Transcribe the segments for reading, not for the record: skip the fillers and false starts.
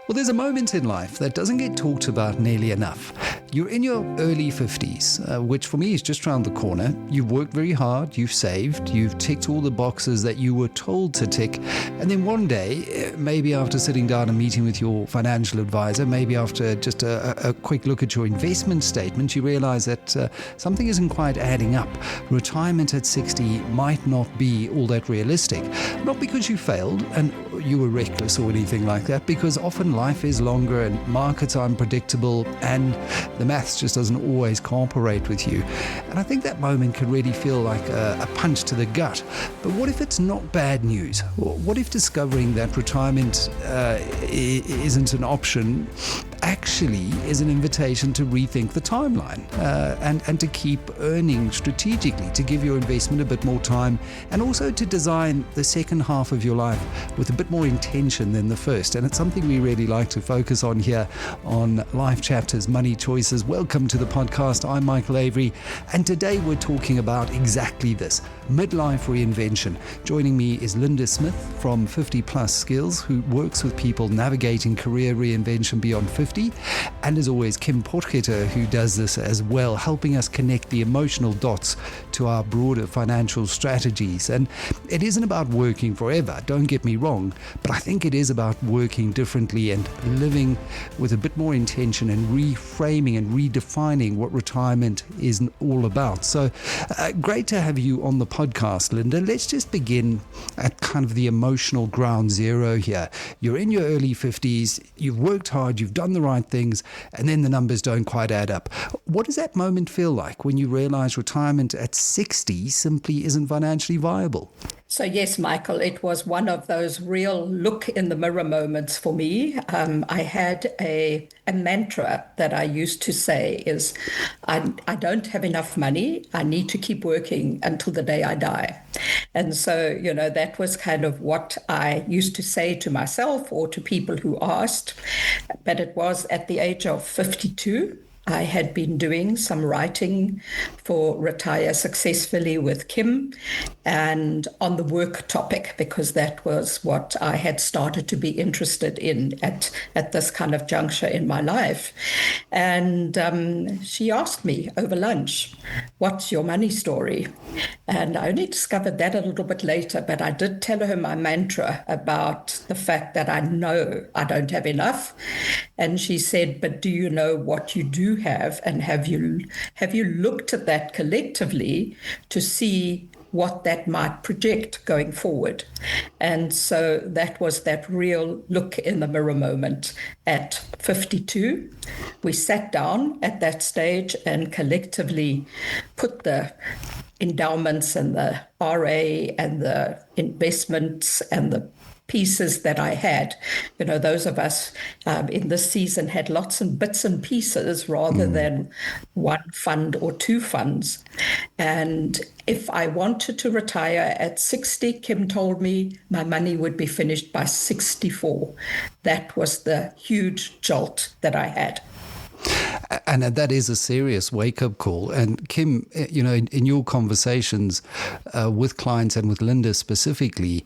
Well, there's a moment in life that doesn't get talked about nearly enough. You're in your early 50s, which for me is just around the corner. You've worked very hard, you've saved, you've ticked all the boxes that you were told to tick. And then one day, maybe after sitting down and meeting with your financial advisor, maybe after just a quick look at your investment statement, you realize that something isn't quite adding up. Retirement at 60 might not be all that realistic. Not because you failed and you were reckless or anything like that, because often life is longer and markets are unpredictable and the maths just doesn't always cooperate with you. And I think that moment can really feel like a punch to the gut. But what if it's not bad news? What if discovering that retirement isn't an option actually is an invitation to rethink the timeline and to keep earning strategically, to give your investment a bit more time, and also to design the second half of your life with a bit more intention than the first. And it's something we really like to focus on here on Life Chapters Money Choices. Welcome to the podcast. I'm Michael Avery, and today we're talking about exactly this, midlife reinvention. Joining me is Lynda Smith from 50 Plus Skills, who works with people navigating career reinvention beyond 50, and as always, Kim Potgieter, who does this as well, helping us connect the emotional dots to our broader financial strategies. And it isn't about working forever, don't get me wrong, but I think it is about working differently and living with a bit more intention and reframing and redefining what retirement is all about. So great to have you on the podcast, Lynda. Let's just begin at kind of the emotional ground zero here. You're in your early 50s, you've worked hard, you've done the right things, and then the numbers don't quite add up. What does that moment feel like when you realize retirement at 60 simply isn't financially viable? So yes, Michael, it was one of those real look in the mirror moments for me. I had a mantra that I used to say is, I don't have enough money. I need to keep working until the day I die. And so, that was kind of what I used to say to myself or to people who asked. But it was at the age of 52. I had been doing some writing for Retire Successfully with Kim and on the work topic, because that was what I had started to be interested in at this kind of juncture in my life. And she asked me over lunch, "What's your money story?" And I only discovered that a little bit later, but I did tell her my mantra about the fact that I know I don't have enough. And she said, "But do you know what you do have, and have you looked at that collectively to see what that might project going forward?" And so that was that real look in the mirror moment at 52. We sat down at that stage and collectively put the endowments and the RA and the investments and the pieces that I had. Those of us in this season had lots and bits and pieces rather than one fund or two funds. And if I wanted to retire at 60, Kim told me my money would be finished by 64. That was the huge jolt that I had. And that is a serious wake-up call. And Kim, in your conversations with clients and with Lynda specifically,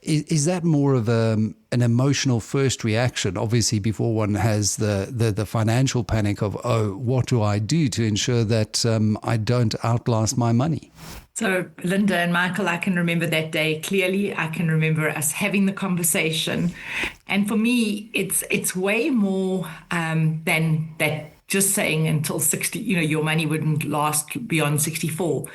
is that more of an emotional first reaction, obviously before one has the financial panic of, oh, what do I do to ensure that I don't outlast my money? So Lynda and Michael, I can remember that day clearly. I can remember us having the conversation. And for me, it's way more than that. Just saying until 60, your money wouldn't last beyond 64.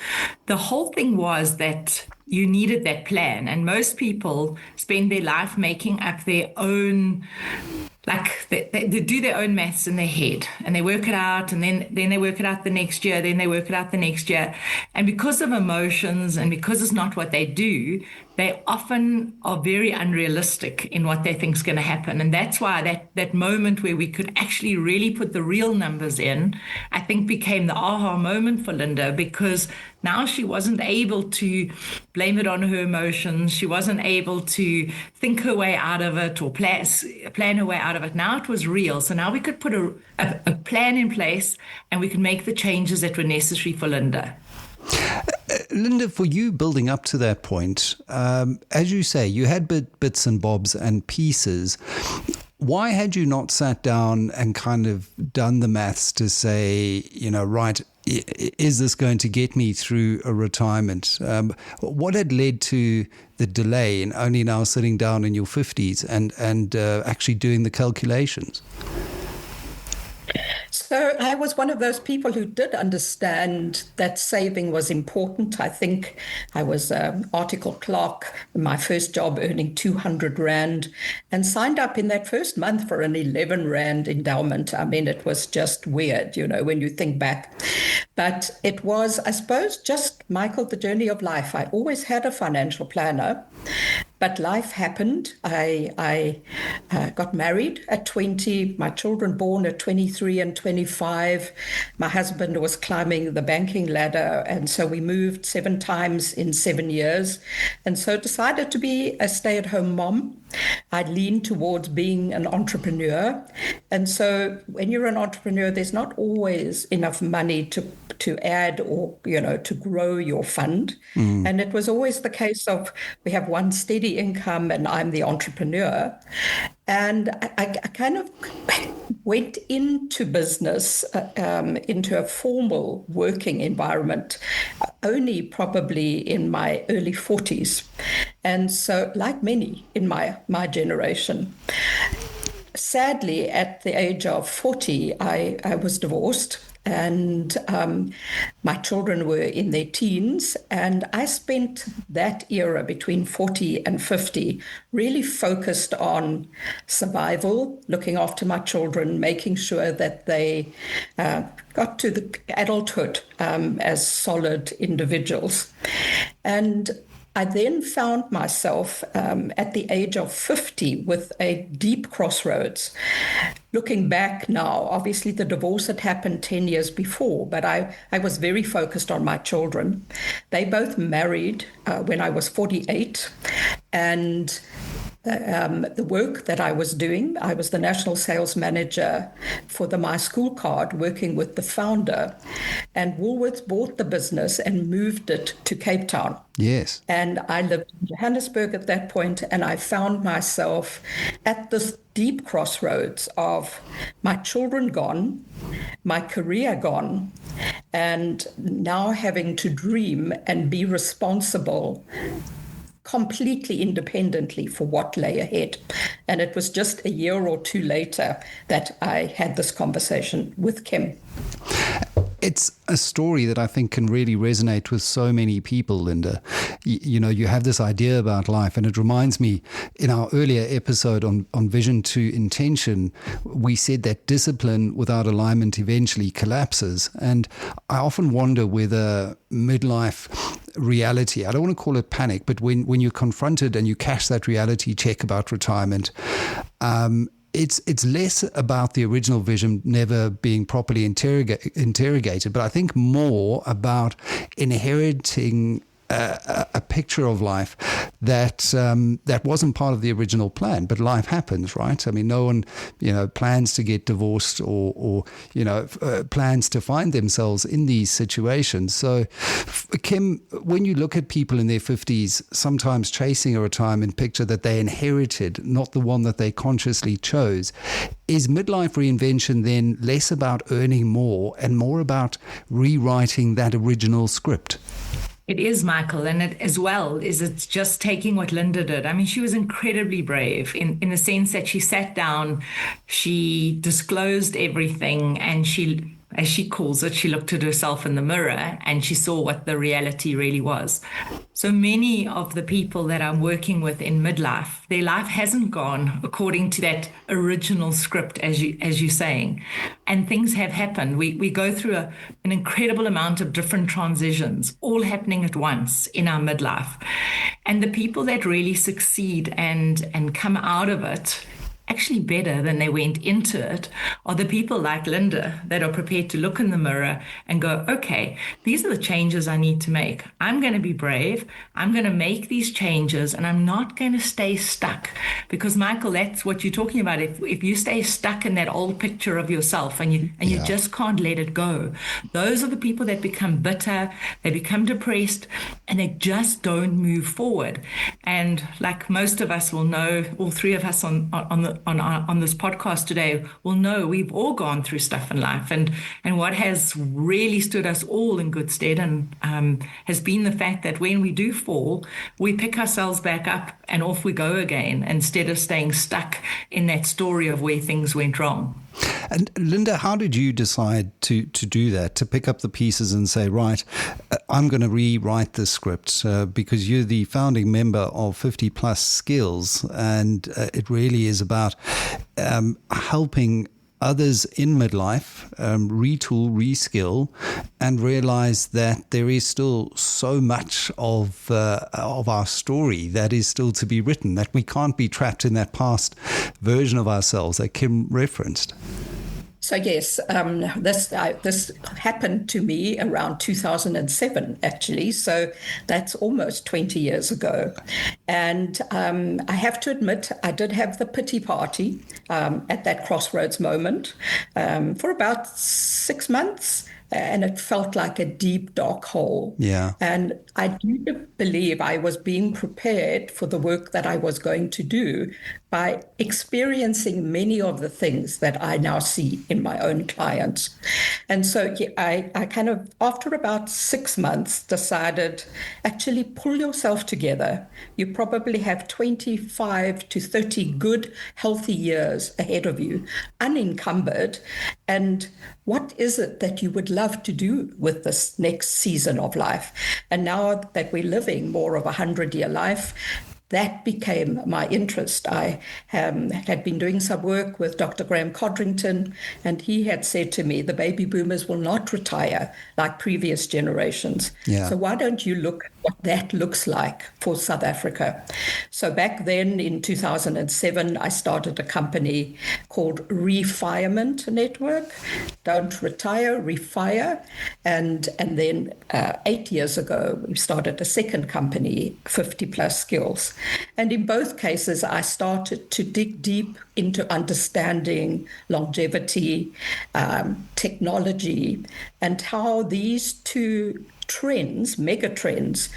The whole thing was that you needed that plan. And most people spend their life making up their own, they do their own maths in their head, and they work it out, and then they work it out the next year, then they work it out the next year. And because of emotions and because it's not what they do, they often are very unrealistic in what they think is going to happen. And that's why that moment where we could actually really put the real numbers in, I think became the aha moment for Lynda, because now she wasn't able to blame it on her emotions. She wasn't able to think her way out of it or plan her way out of it. Now it was real. So now we could put a plan in place, and we could make the changes that were necessary for Lynda. Lynda, for you building up to that point, as you say, you had bits and bobs and pieces. Why had you not sat down and kind of done the maths to say, right, is this going to get me through a retirement? What had led to the delay in only now sitting down in your 50s and actually doing the calculations? So I was one of those people who did understand that saving was important. I think I was an article clerk in my first job, earning 200 Rand, and signed up in that first month for an 11 Rand endowment. I mean, it was just weird, when you think back. But it was, I suppose, just, Michael, the journey of life. I always had a financial planner, but life happened. I got married at 20, my children born at 23 and 25. My husband was climbing the banking ladder, and so we moved 7 times in 7 years, and so decided to be a stay-at-home mom. I leaned towards being an entrepreneur, and so when you're an entrepreneur, there's not always enough money to add or to grow your fund. And it was always the case of, we have one steady income and I'm the entrepreneur. And I kind of went into business, into a formal working environment, only probably in my early 40s. And so, like many in my generation, sadly, at the age of 40, I was divorced. And my children were in their teens, and I spent that era between 40 and 50 really focused on survival, looking after my children, making sure that they got to the adulthood as solid individuals. And I then found myself at the age of 50 with a deep crossroads. Looking back now, obviously the divorce had happened 10 years before, but I was very focused on my children. They both married when I was 48, and the work that I was doing, I was the national sales manager for the My School Card, working with the founder, and Woolworths bought the business and moved it to Cape Town. Yes. And I lived in Johannesburg at that point, and I found myself at this deep crossroads of my children gone, my career gone, and now having to dream and be responsible completely independently for what lay ahead. And it was just a year or two later that I had this conversation with Kim. It's a story that I think can really resonate with so many people, Lynda. You have this idea about life, and it reminds me, in our earlier episode on vision to intention, we said that discipline without alignment eventually collapses. And I often wonder whether midlife reality, I don't want to call it panic, but when you're confronted and you cash that reality check about retirement, it's less about the original vision never being properly interrogated, but I think more about inheriting a picture of life that wasn't part of the original plan. But life happens, right? I mean, no one plans to get divorced or plans to find themselves in these situations. So Kim, when you look at people in their 50s sometimes chasing a retirement picture that they inherited, not the one that they consciously chose, is midlife reinvention then less about earning more and more about rewriting that original script? It is, Michael, and it as well is it's just taking what Lynda did. I mean, she was incredibly brave in the sense that she sat down, she disclosed everything, and she, as she calls it, she looked at herself in the mirror and she saw what the reality really was. So many of the people that I'm working with in midlife, their life hasn't gone according to that original script, as you're saying. And things have happened. We go through an incredible amount of different transitions, all happening at once in our midlife. And the people that really succeed and come out of it actually better than they went into it are the people like Lynda that are prepared to look in the mirror and go, okay, these are the changes I need to make. I'm going to be brave. I'm going to make these changes, and I'm not going to stay stuck. Because Michael, that's what you're talking about. If you stay stuck in that old picture of yourself and you just can't let it go, those are the people that become bitter, they become depressed, and they just don't move forward. And like most of us will know, all three of us on this podcast today will know, we've all gone through stuff in life, and what has really stood us all in good stead, and has been the fact that when we do fall, we pick ourselves back up and off we go again, instead of staying stuck in that story of where things went wrong. And Lynda, how did you decide to do that, to pick up the pieces and say, right, I'm going to rewrite this script, because you're the founding member of 50 Plus Skills, and it really is about helping others in midlife retool, reskill, and realize that there is still so much of our story that is still to be written, that we can't be trapped in that past version of ourselves that Kim referenced. So yes, this happened to me around 2007, actually. So that's almost 20 years ago. And I have to admit, I did have the pity party at that crossroads moment for about 6 months. And it felt like a deep, dark hole. Yeah. And I do believe I was being prepared for the work that I was going to do by experiencing many of the things that I now see in my own clients. And so I kind of, after about 6 months, decided, actually pull yourself together. You probably have 25 to 30 good, healthy years ahead of you, unencumbered. And what is it that you would love to do with this next season of life? And now that we're living more of a 100-year life, that became my interest. I had been doing some work with Dr. Graham Codrington, and he had said to me, the baby boomers will not retire like previous generations. Yeah. So why don't you look at what that looks like for South Africa? So back then in 2007, I started a company called Refirement Network. Don't retire, refire. And then 8 years ago, we started a second company, 50 Plus Skills. And in both cases, I started to dig deep into understanding longevity, technology, and how these two trends, mega trends,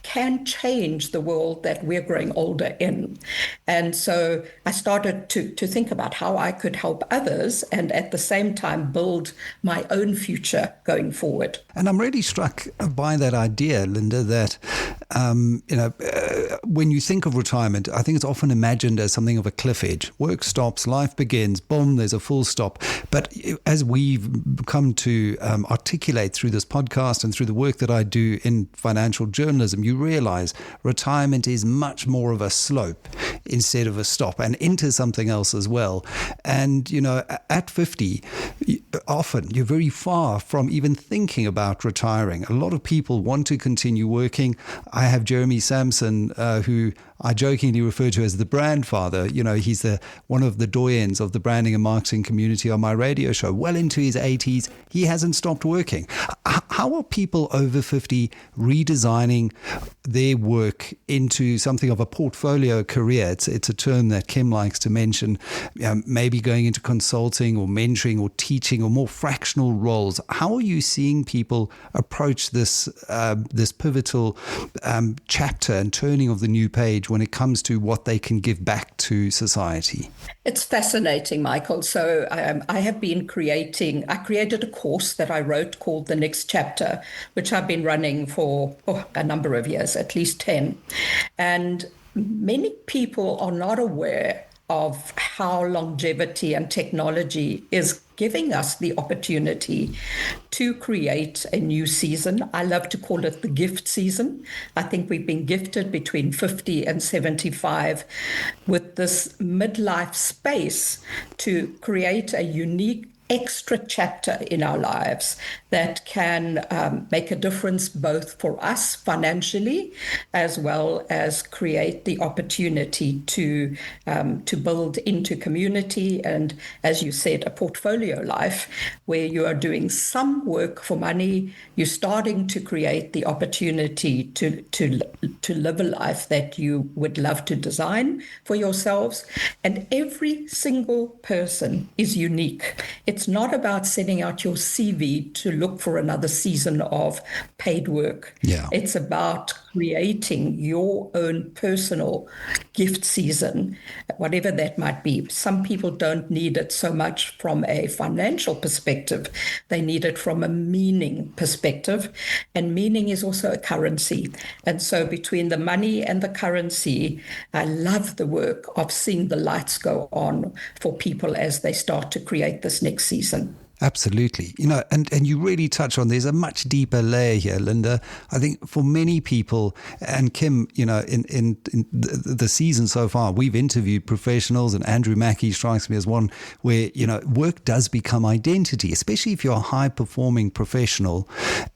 can change the world that we're growing older in. And so I started to think about how I could help others and at the same time build my own future going forward. And I'm really struck by that idea, Lynda, that, when you think of retirement, I think it's often imagined as something of a cliff edge. Work stops, life begins, boom, there's a full stop. But as we've come to articulate through this podcast and through the work that I do in financial journalism, you realize retirement is much more of a slope instead of a stop, and into something else as well. And, at 50, often you're very far from even thinking about retiring. A lot of people want to continue working. I have Jeremy Sampson, who I jokingly refer to as the brand father. He's one of the doyens of the branding and marketing community on my radio show. Well into his 80s, he hasn't stopped working. How are people over 50 redesigning their work into something of a portfolio career? It's a term that Kim likes to mention, maybe going into consulting or mentoring or teaching or more fractional roles. How are you seeing people approach this pivotal chapter and turning of the new page when it comes to what they can give back to society? It's fascinating, Michael. So I have been I created a course that I wrote called The Next Chapter, which I've been running for a number of years, at least 10. And many people are not aware of how longevity and technology is giving us the opportunity to create a new season. I love to call it the gift season. I think we've been gifted between 50 and 75 with this midlife space to create a unique extra chapter in our lives that can make a difference both for us financially, as well as create the opportunity to build into community and, as you said, a portfolio life where you are doing some work for money. You're starting to create the opportunity to live a life that you would love to design for yourselves. And every single person is unique. It's not about sending out your CV to look for another season of paid work. Yeah. It's about creating your own personal gift season, whatever that might be. Some people don't need it so much from a financial perspective. They need it from a meaning perspective. And meaning is also a currency. And so between the money and the currency, I love the work of seeing the lights go on for people as they start to create this next season. Absolutely. And you really touch on, there's a much deeper layer here, Lynda. I think for many people, and Kim, in the season so far, we've interviewed professionals, and Andrew Mackey strikes me as one where, work does become identity, especially if you're a high performing professional,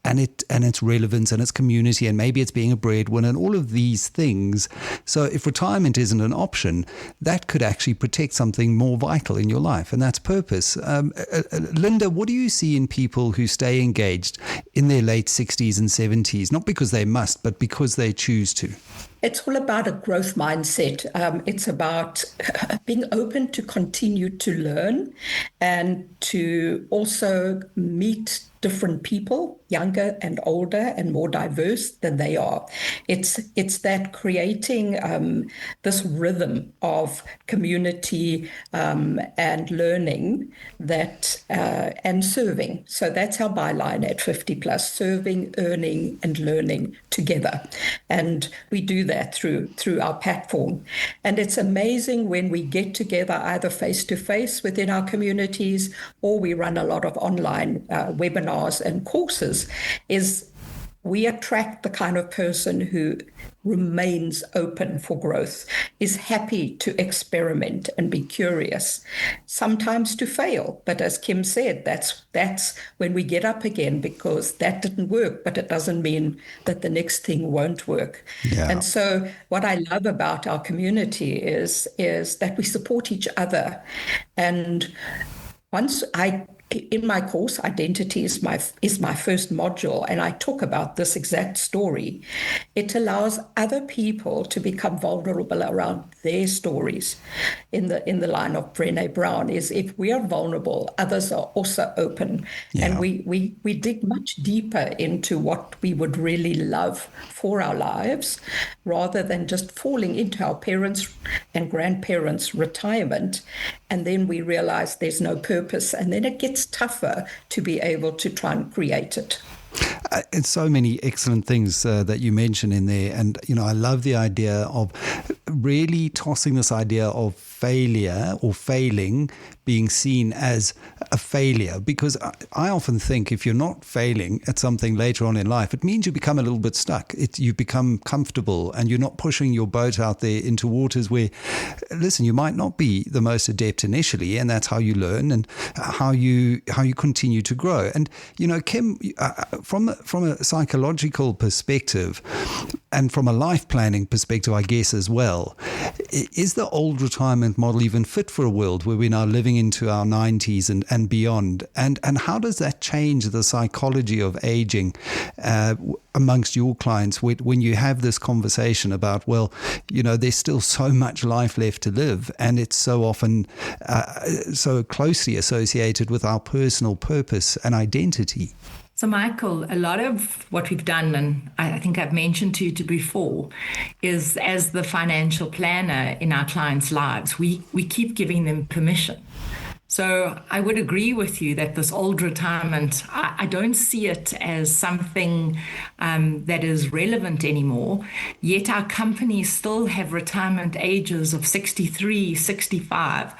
and its relevance and its community, and maybe it's being a breadwinner and all of these things. So if retirement isn't an option, that could actually protect something more vital in your life, and that's purpose. Lynda, what do you see in people who stay engaged in their late 60s and 70s, not because they must, but because they choose to? It's all about a growth mindset. It's about being open to continue to learn and to also meet different people, younger and older and more diverse than they are. It's that creating this rhythm of community and learning that and serving. So that's our byline at 50 plus: serving, earning, and learning together. And we do that through our platform. And it's amazing when we get together either face to face within our communities, or we run a lot of online webinars and courses, is we attract the kind of person who remains open for growth, is happy to experiment and be curious, sometimes to fail. But as Kim said, that's when we get up again, because that didn't work, but it doesn't mean that the next thing won't work. Yeah. And so what I love about our community is that we support each other. And in my course, identity is my first module, and I talk about this exact story. It allows other people to become vulnerable around their stories. In the line of Brené Brown, is if we are vulnerable, others are also open. Yeah. And we dig much deeper into what we would really love for our lives, rather than just falling into our parents' and grandparents' retirement. And then we realize there's no purpose, and then it gets tougher to be able to try and create it. It's so many excellent things that you mentioned in there. And, I love the idea of really tossing this idea of failure or failing being seen as a failure, because I often think if you're not failing at something later on in life, it means you become a little bit stuck. You become comfortable, and you're not pushing your boat out there into waters where, listen, you might not be the most adept initially, and that's how you learn and how you continue to grow. And, Kim, from a psychological perspective and from a life planning perspective, I guess, as well, is the old retirement model even fit for a world where we're now living into our 90s and beyond? And how does that change the psychology of aging amongst your clients when you have this conversation about, well, there's still so much life left to live, and it's so often so closely associated with our personal purpose and identity? So, Michael, a lot of what we've done, and I think I've mentioned to you before, is as the financial planner in our clients' lives, we keep giving them permission. So I would agree with you that this old retirement, I don't see it as something that is relevant anymore. Yet our companies still have retirement ages of 63, 65.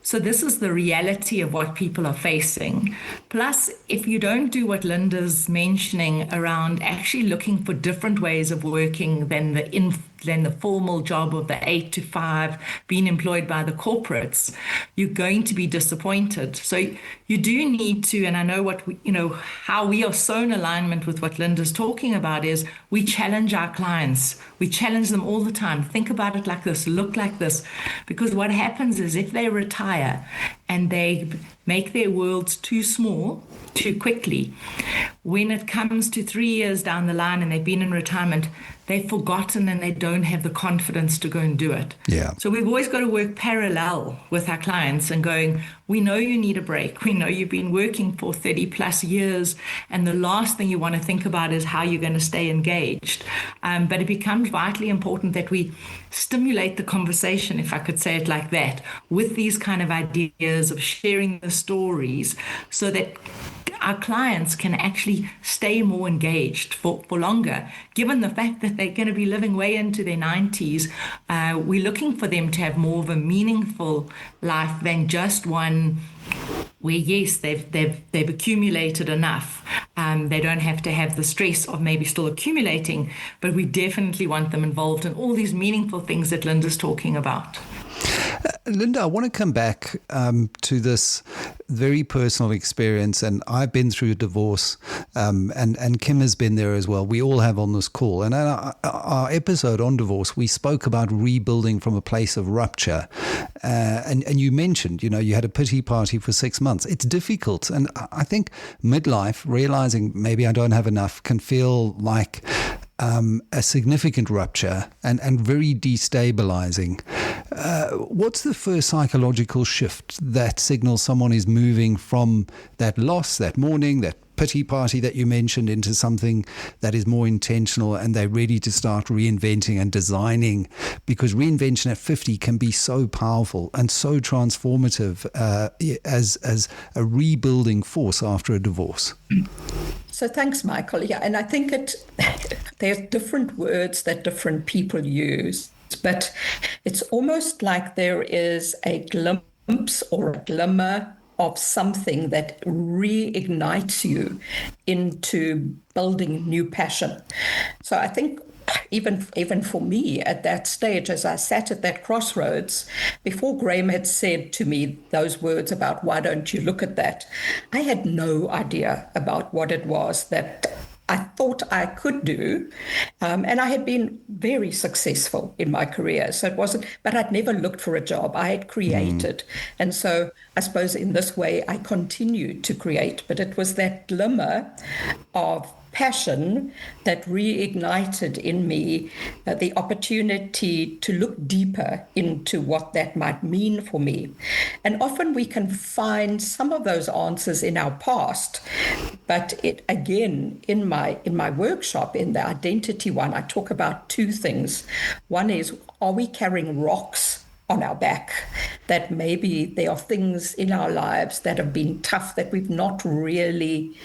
So this is the reality of what people are facing. Plus, if you don't do what Lynda's mentioning around actually looking for different ways of working than the formal job of the 8 to 5, being employed by the corporates, you're going to be disappointed. So you do need to, and I know how we are so in alignment with what Lynda's talking about, is we challenge our clients. We challenge them all the time. Think about it like this, look like this. Because what happens is if they retire and they make their worlds too small too quickly, when it comes to 3 years down the line and they've been in retirement, they've forgotten and they don't have the confidence to go and do it. Yeah. So we've always got to work parallel with our clients and going, we know you need a break. We know you've been working for 30 plus years. And the last thing you want to think about is how you're going to stay engaged. But it becomes vitally important that we stimulate the conversation, if I could say it like that, with these kind of ideas of sharing the stories so that our clients can actually stay more engaged for longer. Given the fact that they're going to be living way into their 90s, we're looking for them to have more of a meaningful life than just one where, yes, they've accumulated enough. They don't have to have the stress of maybe still accumulating, but we definitely want them involved in all these meaningful things that Lynda's talking about. Lynda, I want to come back to this very personal experience, and I've been through a divorce, and Kim has been there as well. We all have on this call. And in our episode on divorce, we spoke about rebuilding from a place of rupture. And you mentioned, you had a pity party for 6 months. It's difficult. And I think midlife, realizing maybe I don't have enough, can feel like a significant rupture and very destabilizing. What's the first psychological shift that signals someone is moving from that loss, that mourning, that pity party that you mentioned into something that is more intentional and they're ready to start reinventing and designing? Because reinvention at 50 can be so powerful and so transformative as a rebuilding force after a divorce. So thanks, Michael. Yeah, and I think there's different words that different people use, but it's almost like there is a glimpse or a glimmer of something that reignites you into building new passion. So I think even for me at that stage, as I sat at that crossroads, before Graham had said to me those words about why don't you look at that, I had no idea about what it was that I thought I could do. And I had been very successful in my career. So it wasn't, but I'd never looked for a job. I had created. And so I suppose in this way, I continued to create. But it was that glimmer of passion that reignited in me the opportunity to look deeper into what that might mean for me. And often we can find some of those answers in our past, but it again in my workshop, in the identity one, I talk about two things. One is, are we carrying rocks on our back, that maybe there are things in our lives that have been tough that we've not really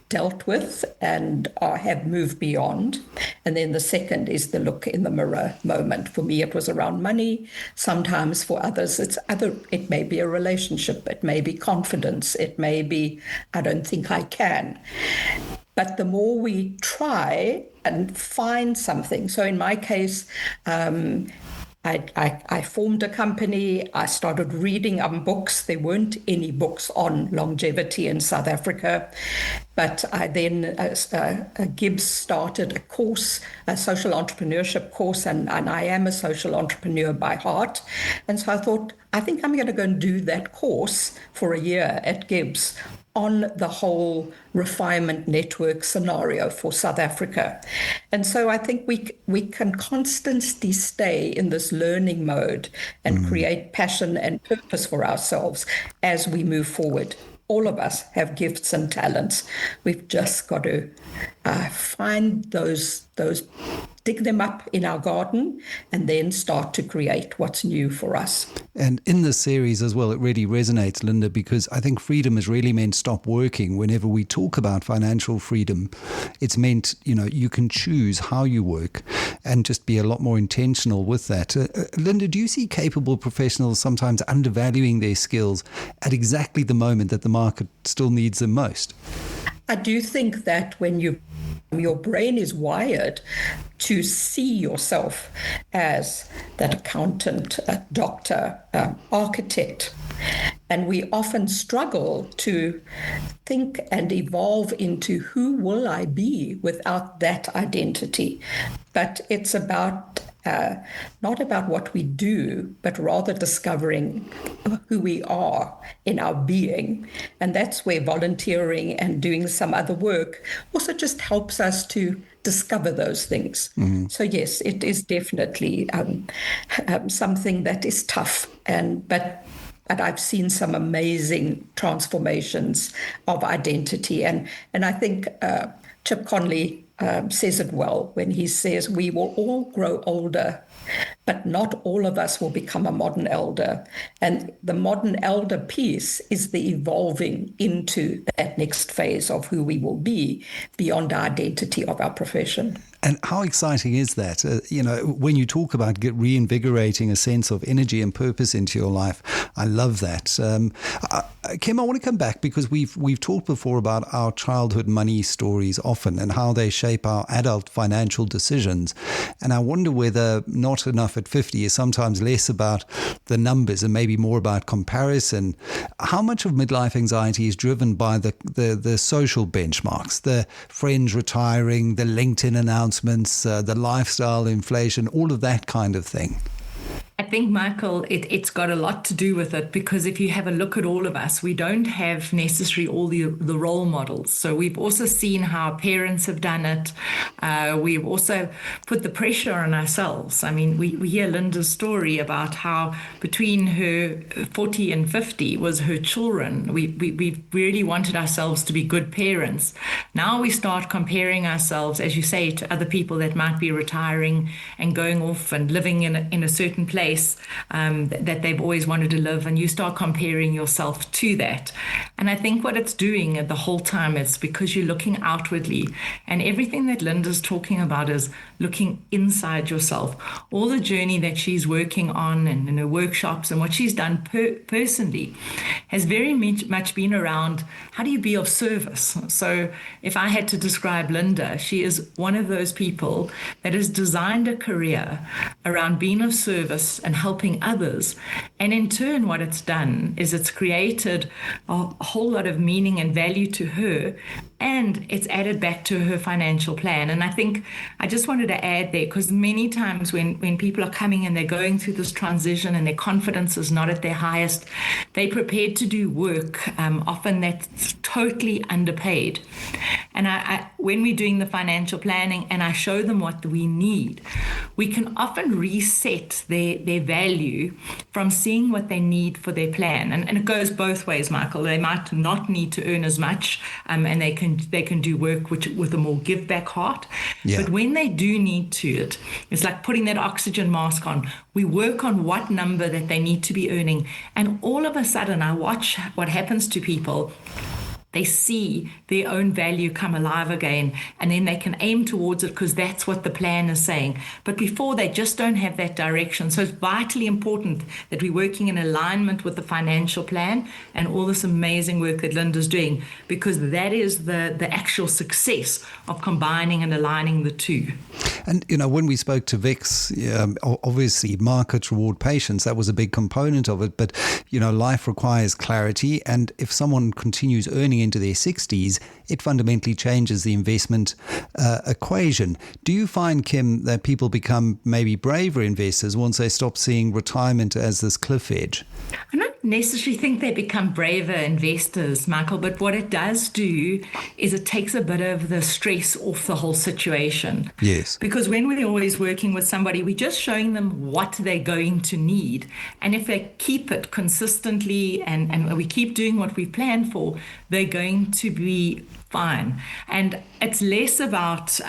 dealt with and have moved beyond. And then the second is the look in the mirror moment. For me, it was around money. Sometimes for others, it may be a relationship. It may be confidence. It may be, I don't think I can. But the more we try and find something. So in my case, I formed a company. I started reading books. There weren't any books on longevity in South Africa. But I then, Gibbs started a course, a social entrepreneurship course, and I am a social entrepreneur by heart. And so I thought, I think I'm going to go and do that course for a year at Gibbs on the whole refinement network scenario for South Africa. And so I think we can constantly stay in this learning mode and create passion and purpose for ourselves as we move forward. All of us have gifts and talents. We've just got to find those, dig them up in our garden, and then start to create what's new for us. And in this series as well, it really resonates, Lynda, because I think freedom is really meant stop working. Whenever we talk about financial freedom, it's meant, you can choose how you work and just be a lot more intentional with that. Lynda, do you see capable professionals sometimes undervaluing their skills at exactly the moment that the market still needs them most? I do think that when your brain is wired to see yourself as that accountant, a doctor, architect. And we often struggle to think and evolve into who will I be without that identity. But it's about not about what we do, but rather discovering who we are in our being. And that's where volunteering and doing some other work also just helps us to discover those things. Mm-hmm. So yes, it is definitely something that is tough, but I've seen some amazing transformations of identity. And I think Chip Conley says it well when he says we will all grow older, but not all of us will become a modern elder. And the modern elder piece is the evolving into that next phase of who we will be beyond our identity of our profession. And how exciting is that? When you talk about reinvigorating a sense of energy and purpose into your life, I love that. Kim, I want to come back because we've talked before about our childhood money stories often and how they shape our adult financial decisions. And I wonder whether not enough at 50 is sometimes less about the numbers and maybe more about comparison. How much of midlife anxiety is driven by the social benchmarks, the friends retiring, the LinkedIn announcements, the lifestyle inflation, all of that kind of thing? I think, Michael, it's got a lot to do with it, because if you have a look at all of us, we don't have necessarily all the role models. So we've also seen how parents have done it. We've also put the pressure on ourselves. I mean, we hear Lynda's story about how between her 40 and 50 was her children. We really wanted ourselves to be good parents. Now we start comparing ourselves, as you say, to other people that might be retiring and going off and living in a certain place that they've always wanted to live, and you start comparing yourself to that. And I think what it's doing the whole time is because you're looking outwardly, and everything that Lynda's talking about is looking inside yourself. All the journey that she's working on and in her workshops and what she's done personally has very much been around how do you be of service. So if I had to describe Lynda, she is one of those people that has designed a career around being of service and helping others. And in turn, what it's done is it's created a whole lot of meaning and value to her, and it's added back to her financial plan. And I think I just wanted to add there, because many times when people are coming and they're going through this transition and their confidence is not at their highest, they're prepared to do work, often that's totally underpaid. And I when we're doing the financial planning and I show them what we need, we can often reset their value from seeing what they need for their plan. And it goes both ways, Michael. They might not need to earn as much, and they can do work with a more give back heart. Yeah. But when they do need to, it's like putting that oxygen mask on. We work on what number that they need to be earning, and all of a sudden I watch what happens to people. They see their own value come alive again, and then they can aim towards it because that's what the plan is saying. But before, they just don't have that direction. So it's vitally important that we're working in alignment with the financial plan and all this amazing work that Lynda's doing, because that is the actual success of combining and aligning the two. And, when we spoke to Vix, obviously markets reward patience. That was a big component of it. But, life requires clarity. And if someone continues earning into their 60s, it fundamentally changes the investment equation. Do you find, Kim, that people become maybe braver investors once they stop seeing retirement as this cliff edge? I don't necessarily think they become braver investors, Michael, but what it does do is it takes a bit of the stress off the whole situation. Yes. Because when we're always working with somebody, we're just showing them what they're going to need. And if they keep it consistently and we keep doing what we planned for, they're going to be fine. And it's less about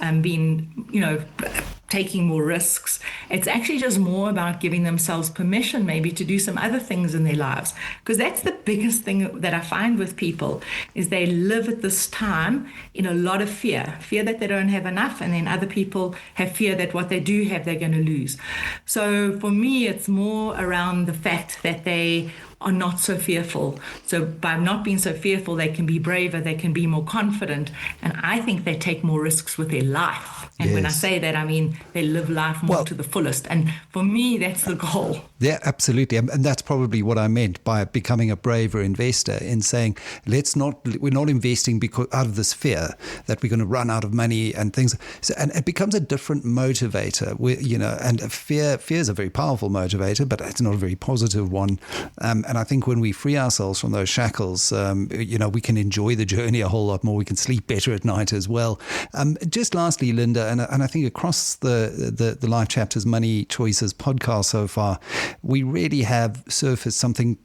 taking more risks. It's actually just more about giving themselves permission maybe to do some other things in their lives. Because that's the biggest thing that I find with people is they live at this time in a lot of fear that they don't have enough, and then other people have fear that what they do have, they're going to lose. So for me, it's more around the fact that they are not so fearful. So by not being so fearful, they can be braver, they can be more confident, and I think they take more risks with their life. And when I say that, I mean they live life more to the fullest. And for me, that's the goal. Yeah, absolutely. And that's probably what I meant by becoming a braver investor, in saying, we're not investing because out of this fear that we're going to run out of money and things. So, and it becomes a different motivator, and fear is a very powerful motivator, but it's not a very positive one. And I think when we free ourselves from those shackles, we can enjoy the journey a whole lot more. We can sleep better at night as well. Just lastly, Lynda, and I think across the Life Chapters Money Choices podcast so far, we really have surfaced something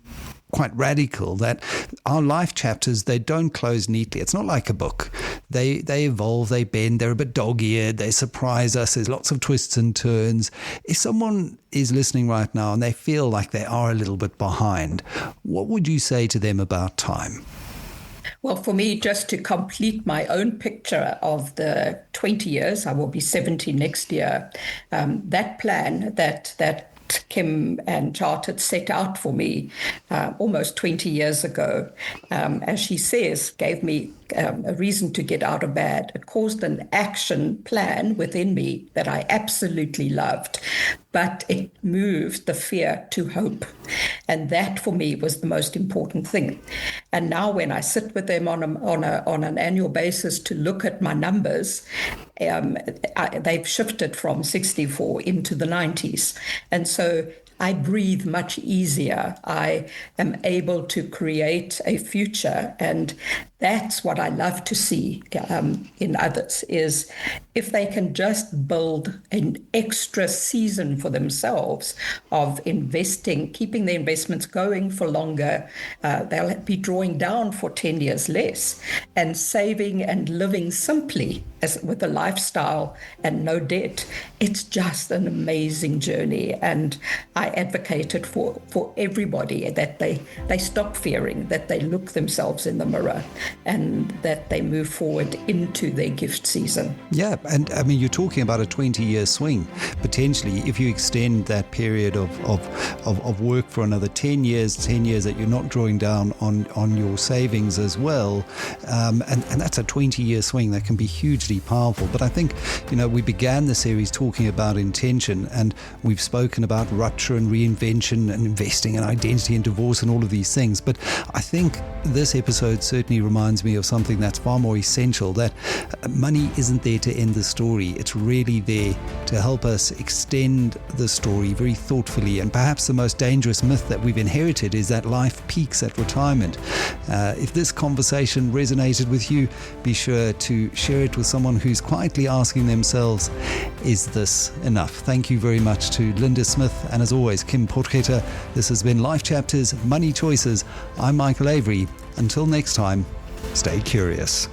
quite radical, that our life chapters, they don't close neatly. It's not like a book. They evolve, they bend, they're a bit dog-eared, they surprise us, there's lots of twists and turns. If someone is listening right now and they feel like they are a little bit behind, what would you say to them about time? Well, for me, just to complete my own picture of the 20 years, I will be 70 next year, that plan that Kim and Chartered set out for me almost 20 years ago, as she says, gave me a reason to get out of bed. It caused an action plan within me that I absolutely loved, but it moved the fear to hope. And that for me was the most important thing. And now when I sit with them on an annual basis to look at my numbers, they've shifted from 64 into the 90s. And so I breathe much easier. I am able to create a future. And that's what I love to see in others, is if they can just build an extra season for themselves of investing, keeping their investments going for longer, they'll be drawing down for 10 years less, and saving and living simply with a lifestyle and no debt. It's just an amazing journey. And I advocate it for everybody, that they stop fearing, that they look themselves in the mirror, and that they move forward into their gift season. Yeah, and I mean, you're talking about a 20-year swing, potentially, if you extend that period of work for another 10 years that you're not drawing down on your savings as well. And that's a 20-year swing that can be hugely powerful. But I think, we began the series talking about intention, and we've spoken about rupture and reinvention and investing and identity and divorce and all of these things. But I think this episode certainly reminds me of something that's far more essential, that money isn't there to end the story. It's really there to help us extend the story very thoughtfully. And perhaps the most dangerous myth that we've inherited is that life peaks at retirement. If this conversation resonated with you, be sure to share it with someone who's quietly asking themselves, is this enough? Thank you very much to Lynda Smith, and as always, Kim Potgieter. This has been Life Chapters Money Choices. I'm Michael Avery. Until next time, stay curious.